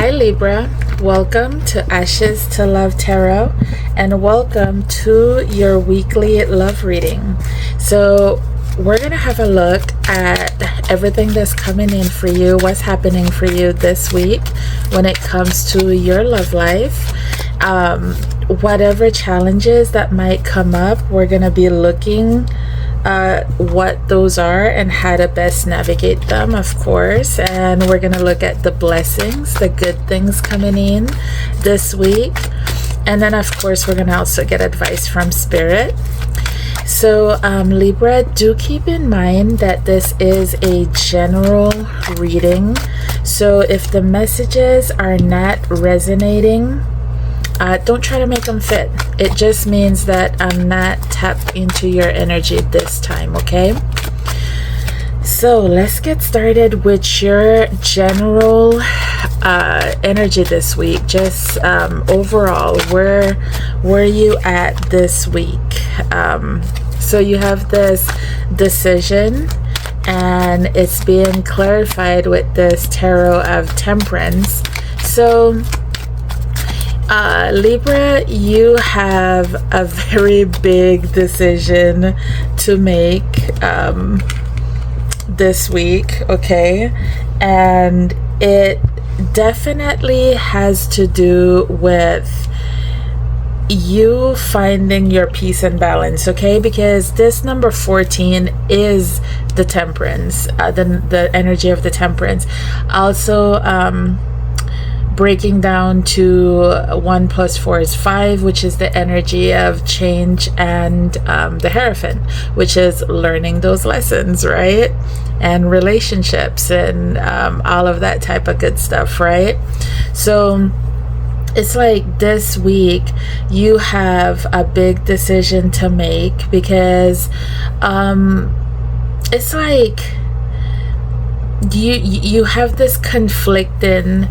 Hi Libra, welcome to Ashestolovetarot and welcome to your weekly love reading. So we're going to have a look at everything that's coming in for you, what's happening for you this week when it comes to your love life. Whatever challenges that might come up, we're going to be looking what those are and how to best navigate them, of course. And we're going to look at the blessings, the good things coming in this week. And then of course we're going to also get advice from Spirit. So Libra, do keep in mind that this is a general reading. So if the messages are not resonating, don't try to make them fit. It just means that I'm not tapped into your energy this time, okay? So let's get started with your general energy this week. Just overall, where you at this week? So you have this decision, and it's being clarified with this Tarot of Temperance. So Libra, you have a very big decision to make this week, okay? And it definitely has to do with you finding your peace and balance, okay? Because this number 14 is the Temperance, the energy of the Temperance. Also, breaking down to 1 + 4 is 5, which is the energy of change, and the Hierophant, which is learning those lessons, right? And relationships and all of that type of good stuff, right? So it's like this week you have a big decision to make, because it's like you have this conflicting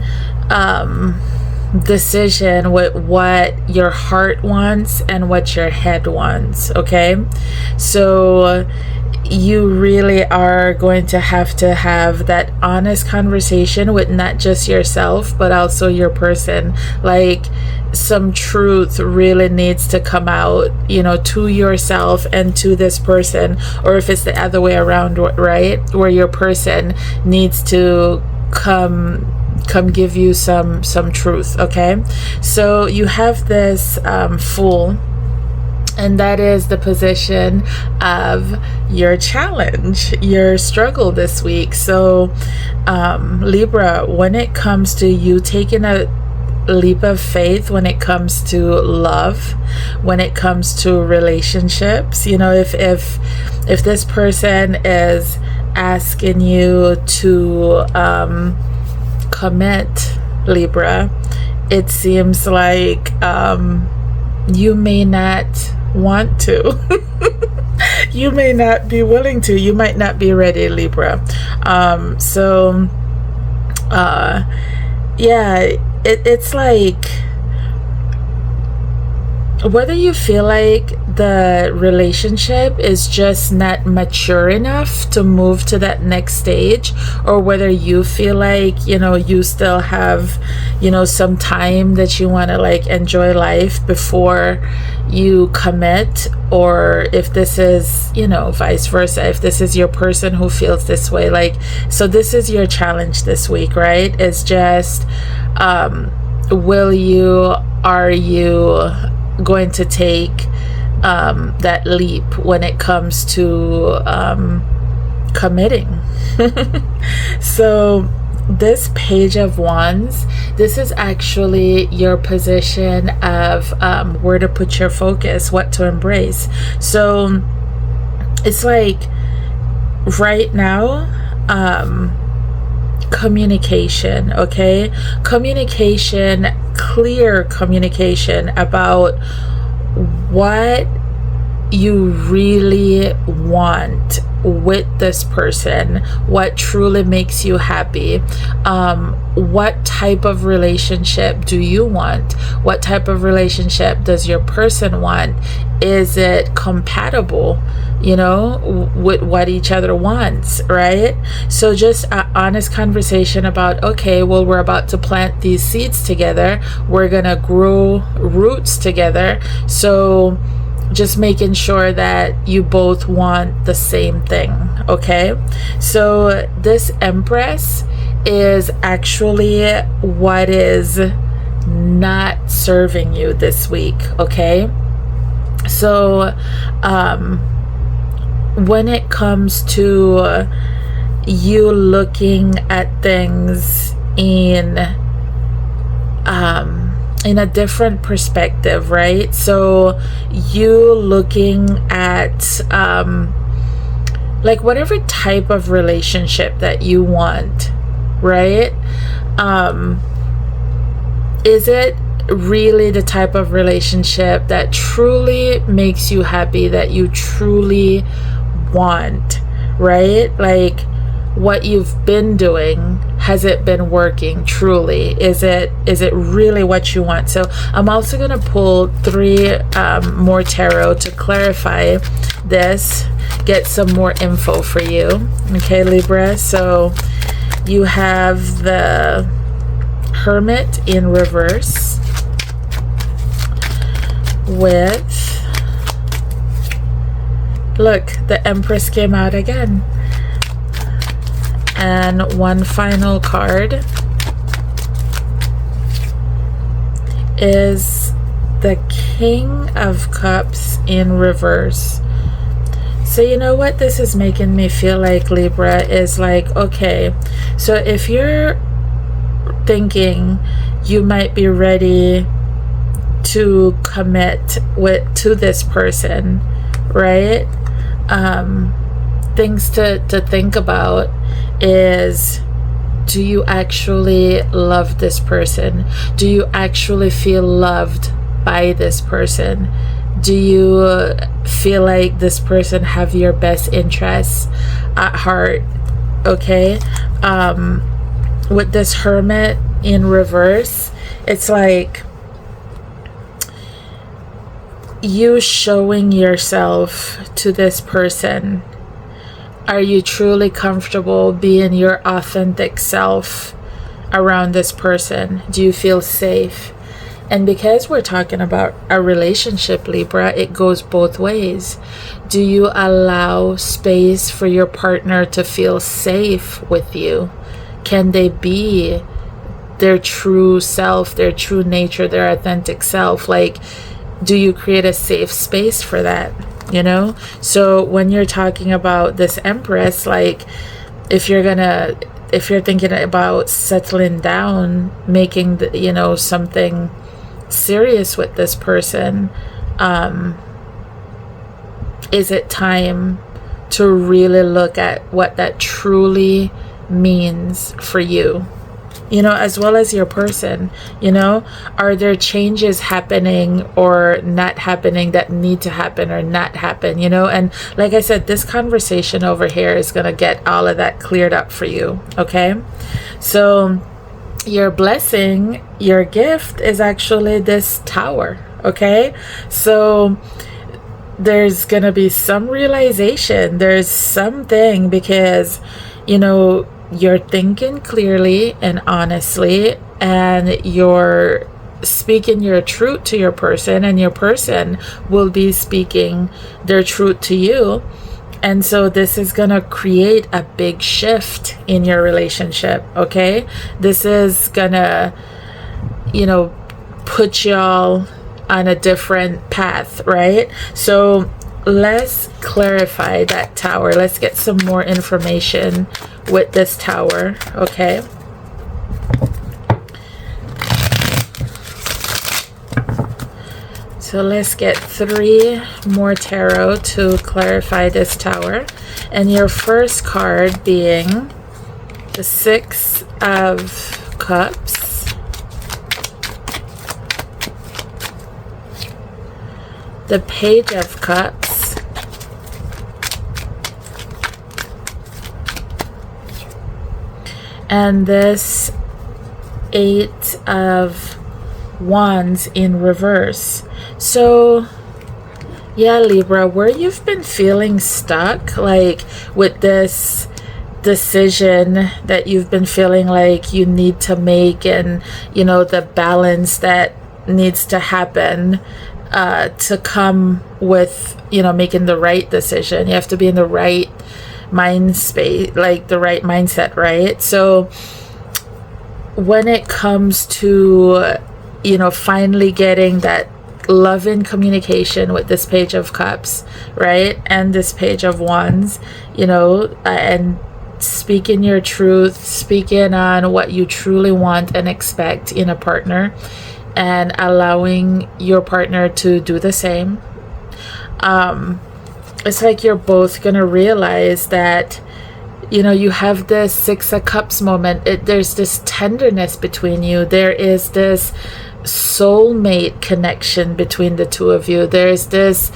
decision with what your heart wants and what your head wants, okay? So you really are going to have that honest conversation with not just yourself but also your person. Like, some truth really needs to come out, you know, to yourself and to this person, or if it's the other way around, right, where your person needs to come give you some truth, okay? So you have this Fool, and that is the position of your challenge, your struggle this week. So Libra, when it comes to you taking a leap of faith, when it comes to love, when it comes to relationships, you know, if this person is asking you to commit, Libra, it seems like you may not want to. You may not be willing to. You might not be ready, Libra. Yeah, it's like, whether you feel like the relationship is just not mature enough to move to that next stage, or whether you feel like, you know, you still have, you know, some time that you want to like enjoy life before you commit, or if this is, you know, vice versa, if this is your person who feels this way. Like, so this is your challenge this week, right? It's just are you going to take that leap when it comes to committing? So this Page of Wands, this is actually your position of where to put your focus, what to embrace. So it's like right now, communication, okay? Communication, clear communication about what you really want with this person, what truly makes you happy. What type of relationship do you want? What type of relationship does your person want? Is it compatible, with what each other wants, right? So just an honest conversation about, okay, well, we're about to plant these seeds together. We're gonna grow roots together. So just making sure that you both want the same thing, okay? So this Empress is actually what is not serving you this week, okay? So when it comes to you looking at things in a different perspective, right? So you looking at like whatever type of relationship that you want, right? Is it really the type of relationship that truly makes you happy, that you truly want, right? Like what you've been doing, has it been working truly? Is it really what you want? So I'm also going to pull 3 more tarot to clarify this, get some more info for you, okay, Libra? So you have the Hermit in reverse with, look, the Empress came out again. And one final card is the King of Cups in reverse. So you know what this is making me feel like, Libra, is like, okay, so if you're thinking you might be ready to commit to this person, right? Things to think about is, do you actually love this person? Do you actually feel loved by this person? Do you feel like this person have your best interests at heart? Okay. With this Hermit in reverse, it's like you showing yourself to this person. Are you truly comfortable being your authentic self around this person? Do you feel safe? And because we're talking about a relationship, Libra, it goes both ways. Do you allow space for your partner to feel safe with you? Can they be their true self, their true nature, their authentic self? Like, do you create a safe space for that? So when you're talking about this Empress, like if you're thinking about settling down, making something serious with this person, is it time to really look at what that truly means for you? As well as your person, are there changes happening or not happening that need to happen or not happen, and like I said, this conversation over here is going to get all of that cleared up for you, okay? So your blessing, your gift is actually this Tower, okay? So there's going to be some realization, there's something, because you're thinking clearly and honestly, and you're speaking your truth to your person, and your person will be speaking their truth to you. And so this is gonna create a big shift in your relationship, okay? This is gonna, put y'all on a different path, right? So let's clarify that Tower. Let's get some more information with this Tower, okay? So let's get 3 more tarot to clarify this Tower. And your first card being the 6 of Cups, the Page of Cups, and this 8 of Wands in reverse. So yeah, Libra, where you've been feeling stuck, like with this decision that you've been feeling like you need to make, and you know, the balance that needs to happen to come with, you know, making the right decision. You have to be in the right mind space, like the right mindset, right? So when it comes to, you know, finally getting that love in communication with this Page of Cups, right, and this Page of Wands, you know, and speaking your truth, speaking on what you truly want and expect in a partner, and allowing your partner to do the same. It's like you're both gonna realize that, you know, you have this 6 of Cups moment. There's this tenderness between you. There is this soulmate connection between the two of you. There's this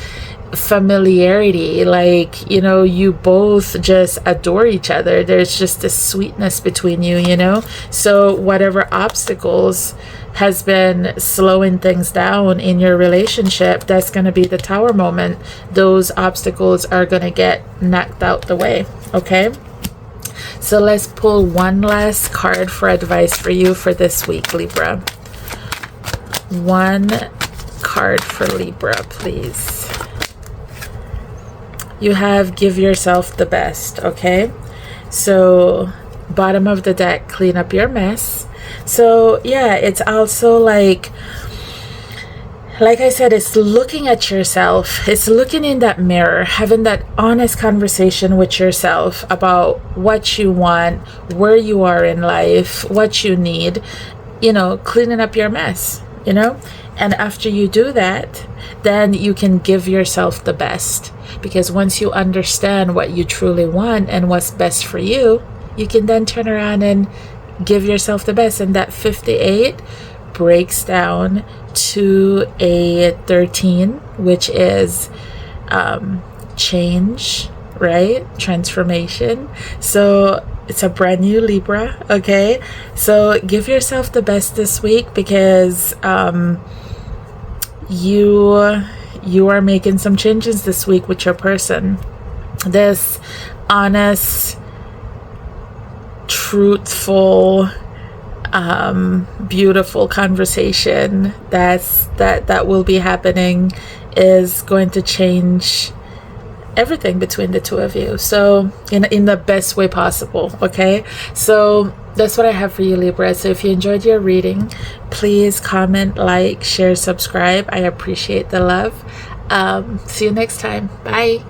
familiarity, like, you know, you both just adore each other. There's just this sweetness between you, you know. So whatever obstacles has been slowing things down in your relationship, that's going to be the Tower moment. Those obstacles are going to get knocked out the way. Okay, so let's pull one last card for advice for you for this week, Libra. One card for Libra, please. You have Give Yourself the Best. Okay, so bottom of the deck, clean up your mess. So yeah, it's also like I said, it's looking at yourself. It's looking in that mirror, having that honest conversation with yourself about what you want, where you are in life, what you need, you know, cleaning up your mess, you know. And after you do that, then you can give yourself the best, because once you understand what you truly want and what's best for you, you can then turn around and give yourself the best. And that 58 breaks down to a 13, which is change, right? Transformation. So it's a brand new Libra. Okay, so give yourself the best this week, because you are making some changes this week with your person. This honest, truthful, beautiful conversation that will be happening is going to change everything between the two of you, so in the best way possible. Okay, so that's what I have for you, Libra. So if you enjoyed your reading, please comment, like, share, subscribe. I appreciate the love. See you next time. Bye.